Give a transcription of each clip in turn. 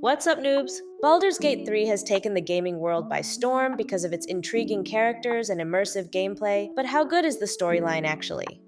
What's up, noobs? Baldur's Gate 3 has taken the gaming world by storm because of its intriguing characters and immersive gameplay, but how good is the storyline actually?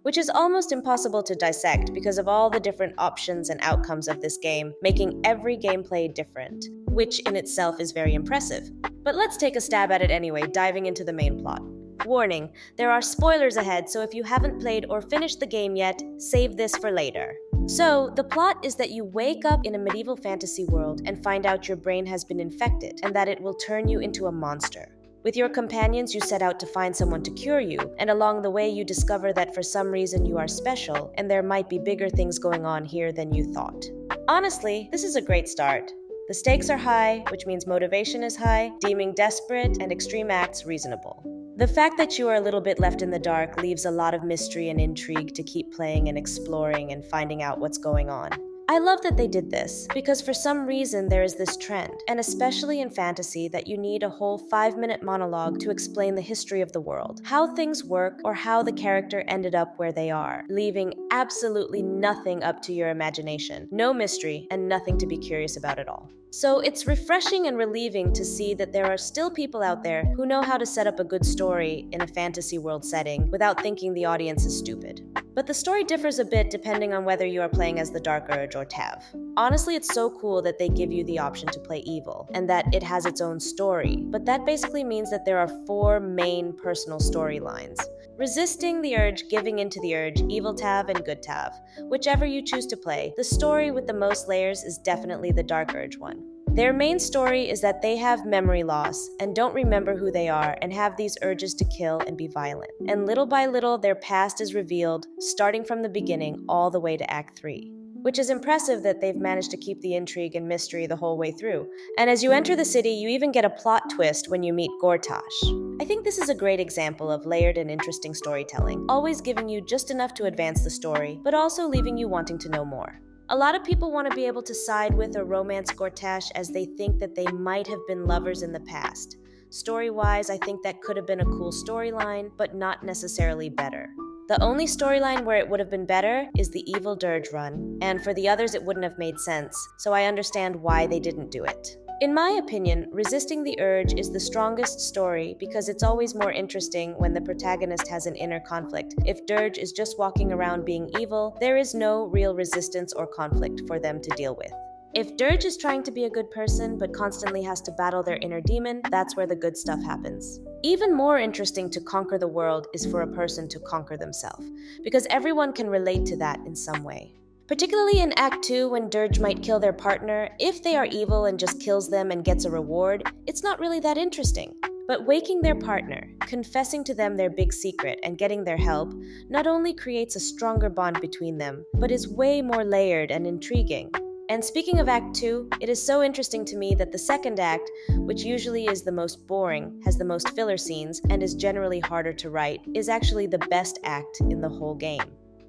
Which is almost impossible to dissect because of all the different options and outcomes of this game, making every gameplay different, which in itself is very impressive. But let's take a stab at it anyway, diving into the main plot. Warning, there are spoilers ahead, so if you haven't played or finished the game yet, save this for later. So, the plot is that you wake up in a medieval fantasy world and find out your brain has been infected and that it will turn you into a monster. With your companions, you set out to find someone to cure you, and along the way, you discover that for some reason you are special and there might be bigger things going on here than you thought. Honestly, this is a great start. The stakes are high, which means motivation is high, deeming desperate and extreme acts reasonable. The fact that you are a little bit left in the dark leaves a lot of mystery and intrigue to keep playing and exploring and finding out what's going on. I love that they did this, because for some reason there is this trend, and especially in fantasy, that you need a whole 5-minute monologue to explain the history of the world, how things work, or how the character ended up where they are, leaving absolutely nothing up to your imagination, no mystery, and nothing to be curious about at all. So it's refreshing and relieving to see that there are still people out there who know how to set up a good story in a fantasy world setting without thinking the audience is stupid. But the story differs a bit depending on whether you are playing as the Dark Urge or Tav. Honestly, it's so cool that they give you the option to play evil, and that it has its own story, but that basically means that there are 4 main personal storylines. Resisting the urge, giving into the urge, evil Tav, and good Tav. Whichever you choose to play, the story with the most layers is definitely the Dark Urge one. Their main story is that they have memory loss and don't remember who they are and have these urges to kill and be violent. And little by little, their past is revealed, starting from the beginning all the way to Act 3. Which is impressive that they've managed to keep the intrigue and mystery the whole way through. And as you enter the city, you even get a plot twist when you meet Gortash. I think this is a great example of layered and interesting storytelling, always giving you just enough to advance the story, but also leaving you wanting to know more. A lot of people want to be able to side with or romance Gortash as they think that they might have been lovers in the past. Story-wise, I think that could have been a cool storyline, but not necessarily better. The only storyline where it would have been better is the Evil Dirge run, and for the others it wouldn't have made sense, so I understand why they didn't do it. In my opinion, Resisting the Urge is the strongest story because it's always more interesting when the protagonist has an inner conflict. If Dirge is just walking around being evil, there is no real resistance or conflict for them to deal with. If Dirge is trying to be a good person but constantly has to battle their inner demon, that's where the good stuff happens. Even more interesting to conquer the world is for a person to conquer themselves, because everyone can relate to that in some way. Particularly in Act 2, when Dirge might kill their partner, if they are evil and just kills them and gets a reward, it's not really that interesting. But waking their partner, confessing to them their big secret, and getting their help not only creates a stronger bond between them, but is way more layered and intriguing. And speaking of Act 2, it is so interesting to me that the second act, which usually is the most boring, has the most filler scenes, and is generally harder to write, is actually the best act in the whole game.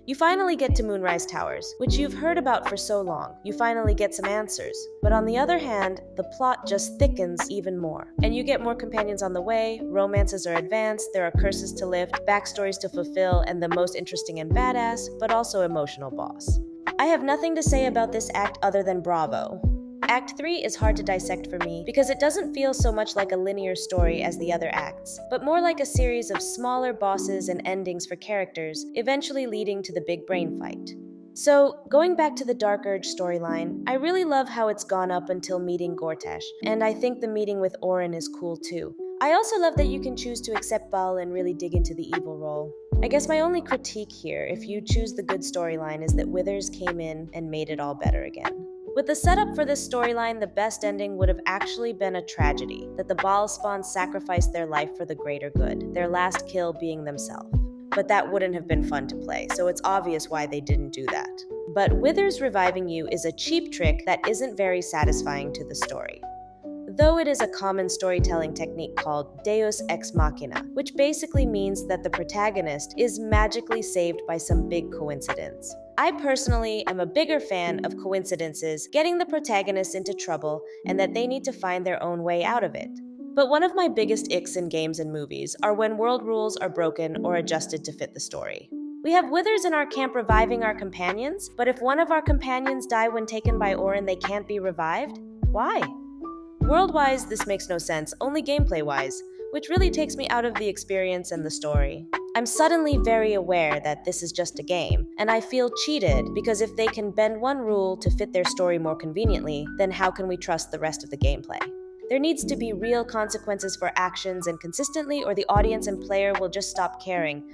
You finally get to Moonrise Towers, which you've heard about for so long. You finally get some answers. But on the other hand, the plot just thickens even more. And you get more companions on the way, romances are advanced, there are curses to lift, backstories to fulfill, and the most interesting and badass, but also emotional boss. I have nothing to say about this act other than bravo. Act 3 is hard to dissect for me because it doesn't feel so much like a linear story as the other acts, but more like a series of smaller bosses and endings for characters, eventually leading to the big brain fight. So, going back to the Dark Urge storyline, I really love how it's gone up until meeting Gortash, and I think the meeting with Orin is cool too. I also love that you can choose to accept Bal and really dig into the evil role. I guess my only critique here, if you choose the good storyline, is that Withers came in and made it all better again. With the setup for this storyline, the best ending would have actually been a tragedy, that the Baal spawn sacrificed their life for the greater good, their last kill being themselves. But that wouldn't have been fun to play, so it's obvious why they didn't do that. But Withers reviving you is a cheap trick that isn't very satisfying to the story. Though it is a common storytelling technique called Deus Ex Machina, which basically means that the protagonist is magically saved by some big coincidence. I personally am a bigger fan of coincidences getting the protagonist into trouble and that they need to find their own way out of it. But one of my biggest icks in games and movies are when world rules are broken or adjusted to fit the story. We have Withers in our camp reviving our companions, but if one of our companions die when taken by Orin, they can't be revived? Why? World-wise, this makes no sense, only gameplay-wise, which really takes me out of the experience and the story. I'm suddenly very aware that this is just a game, and I feel cheated because if they can bend one rule to fit their story more conveniently, then how can we trust the rest of the gameplay? There needs to be real consequences for actions and consistently, or the audience and player will just stop caring.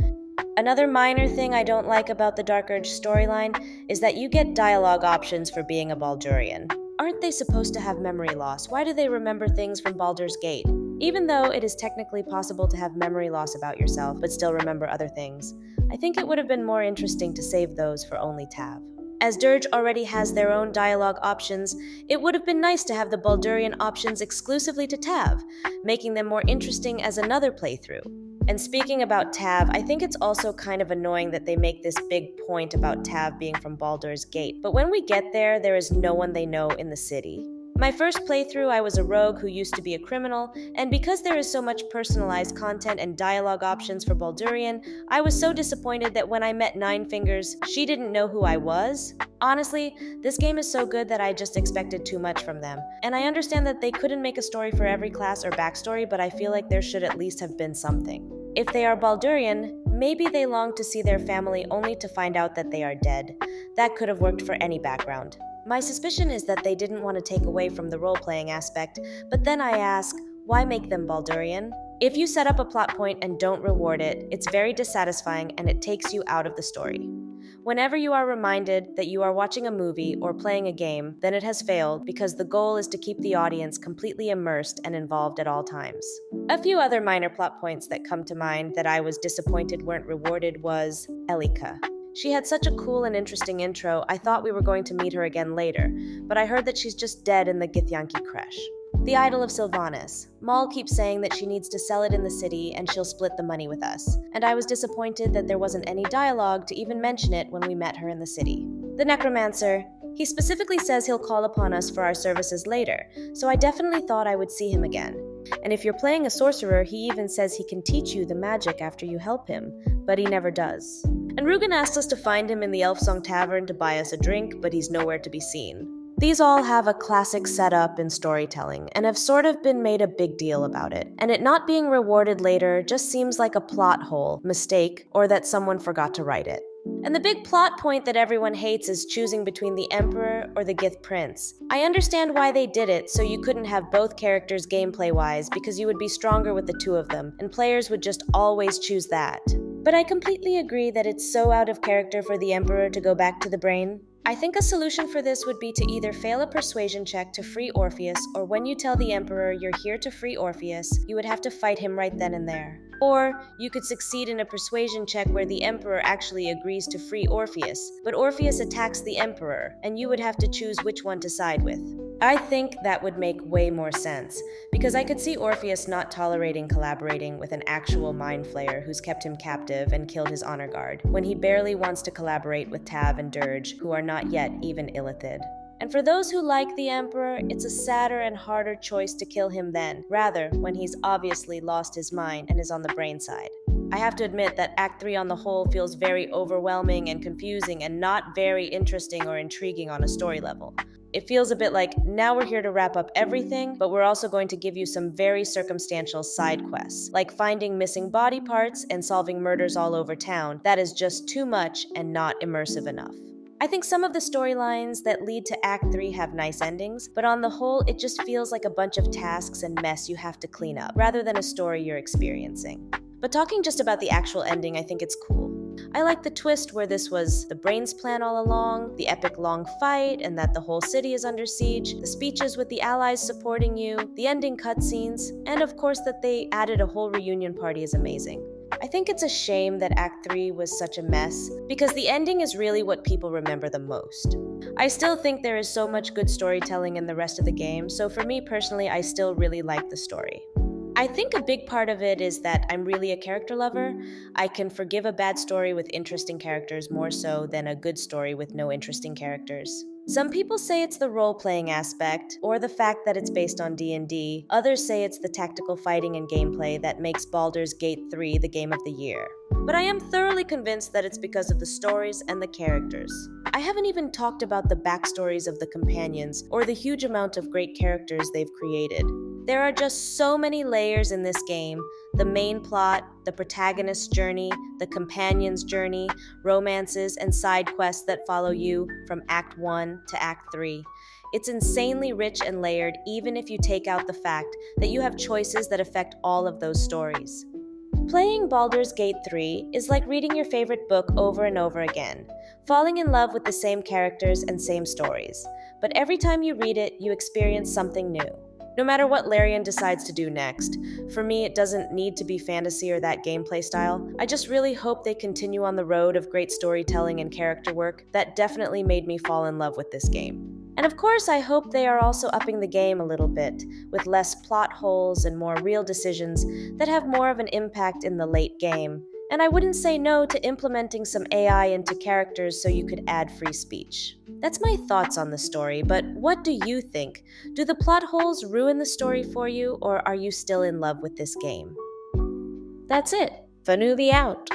Another minor thing I don't like about the Dark Urge storyline is that you get dialogue options for being a Baldurian. Aren't they supposed to have memory loss? Why do they remember things from Baldur's Gate? Even though it is technically possible to have memory loss about yourself but still remember other things, I think it would have been more interesting to save those for only Tav. As Dirge already has their own dialogue options, it would have been nice to have the Baldurian options exclusively to Tav, making them more interesting as another playthrough. And speaking about Tav, I think it's also kind of annoying that they make this big point about Tav being from Baldur's Gate, but when we get there, there is no one they know in the city. My first playthrough, I was a rogue who used to be a criminal, and because there is so much personalized content and dialogue options for Baldurian, I was so disappointed that when I met Nine Fingers, she didn't know who I was. Honestly, this game is so good that I just expected too much from them, and I understand that they couldn't make a story for every class or backstory, but I feel like there should at least have been something. If they are Baldurian, maybe they long to see their family only to find out that they are dead. That could have worked for any background. My suspicion is that they didn't want to take away from the role-playing aspect, but then I ask, why make them Baldurian? If you set up a plot point and don't reward it, it's very dissatisfying and it takes you out of the story. Whenever you are reminded that you are watching a movie or playing a game, then it has failed because the goal is to keep the audience completely immersed and involved at all times. A few other minor plot points that come to mind that I was disappointed weren't rewarded was Elika. She had such a cool and interesting intro, I thought we were going to meet her again later, but I heard that she's just dead in the Githyanki crash. The idol of Sylvanas. Maul keeps saying that she needs to sell it in the city and she'll split the money with us, and I was disappointed that there wasn't any dialogue to even mention it when we met her in the city. The Necromancer. He specifically says he'll call upon us for our services later, so I definitely thought I would see him again. And if you're playing a sorcerer, he even says he can teach you the magic after you help him, but he never does. And Rugen asked us to find him in the Elfsong Tavern to buy us a drink, but he's nowhere to be seen. These all have a classic setup in storytelling, and have sort of been made a big deal about it, and it not being rewarded later just seems like a plot hole, mistake, or that someone forgot to write it. And the big plot point that everyone hates is choosing between the Emperor or the Gith Prince. I understand why they did it, so you couldn't have both characters gameplay-wise, because you would be stronger with the two of them, and players would just always choose that. But I completely agree that it's so out of character for the Emperor to go back to the brain. I think a solution for this would be to either fail a persuasion check to free Orpheus, or when you tell the Emperor you're here to free Orpheus, you would have to fight him right then and there. Or you could succeed in a persuasion check where the Emperor actually agrees to free Orpheus, but Orpheus attacks the Emperor, and you would have to choose which one to side with. I think that would make way more sense, because I could see Orpheus not tolerating collaborating with an actual mind flayer who's kept him captive and killed his honor guard, when he barely wants to collaborate with Tav and Dirge, who are not yet even Illithid. And for those who like the Emperor, it's a sadder and harder choice to kill him then, rather when he's obviously lost his mind and is on the brain side. I have to admit that Act 3 on the whole feels very overwhelming and confusing and not very interesting or intriguing on a story level. It feels a bit like, now we're here to wrap up everything, but we're also going to give you some very circumstantial side quests, like finding missing body parts and solving murders all over town. That is just too much and not immersive enough. I think some of the storylines that lead to Act 3 have nice endings, but on the whole, it just feels like a bunch of tasks and mess you have to clean up, rather than a story you're experiencing. But talking just about the actual ending, I think it's cool. I like the twist where this was the Brains' plan all along, the epic long fight, and that the whole city is under siege, the speeches with the allies supporting you, the ending cutscenes, and of course that they added a whole reunion party is amazing. I think it's a shame that Act 3 was such a mess, because the ending is really what people remember the most. I still think there is so much good storytelling in the rest of the game, so for me personally, I still really like the story. I think a big part of it is that I'm really a character lover. I can forgive a bad story with interesting characters more so than a good story with no interesting characters. Some people say it's the role-playing aspect, or the fact that it's based on D&D. Others say it's the tactical fighting and gameplay that makes Baldur's Gate 3 the game of the year. But I am thoroughly convinced that it's because of the stories and the characters. I haven't even talked about the backstories of the companions, or the huge amount of great characters they've created. There are just so many layers in this game: the main plot, the protagonist's journey, the companion's journey, romances, and side quests that follow you from Act 1 to Act 3. It's insanely rich and layered, even if you take out the fact that you have choices that affect all of those stories. Playing Baldur's Gate 3 is like reading your favorite book over and over again, falling in love with the same characters and same stories. But every time you read it, you experience something new. No matter what Larian decides to do next, for me it doesn't need to be fantasy or that gameplay style. I just really hope they continue on the road of great storytelling and character work that definitely made me fall in love with this game. And of course, I hope they are also upping the game a little bit, with less plot holes and more real decisions that have more of an impact in the late game. And I wouldn't say no to implementing some AI into characters so you could add free speech. That's my thoughts on the story, but what do you think? Do the plot holes ruin the story for you, or are you still in love with this game? That's it. Vanoobie out.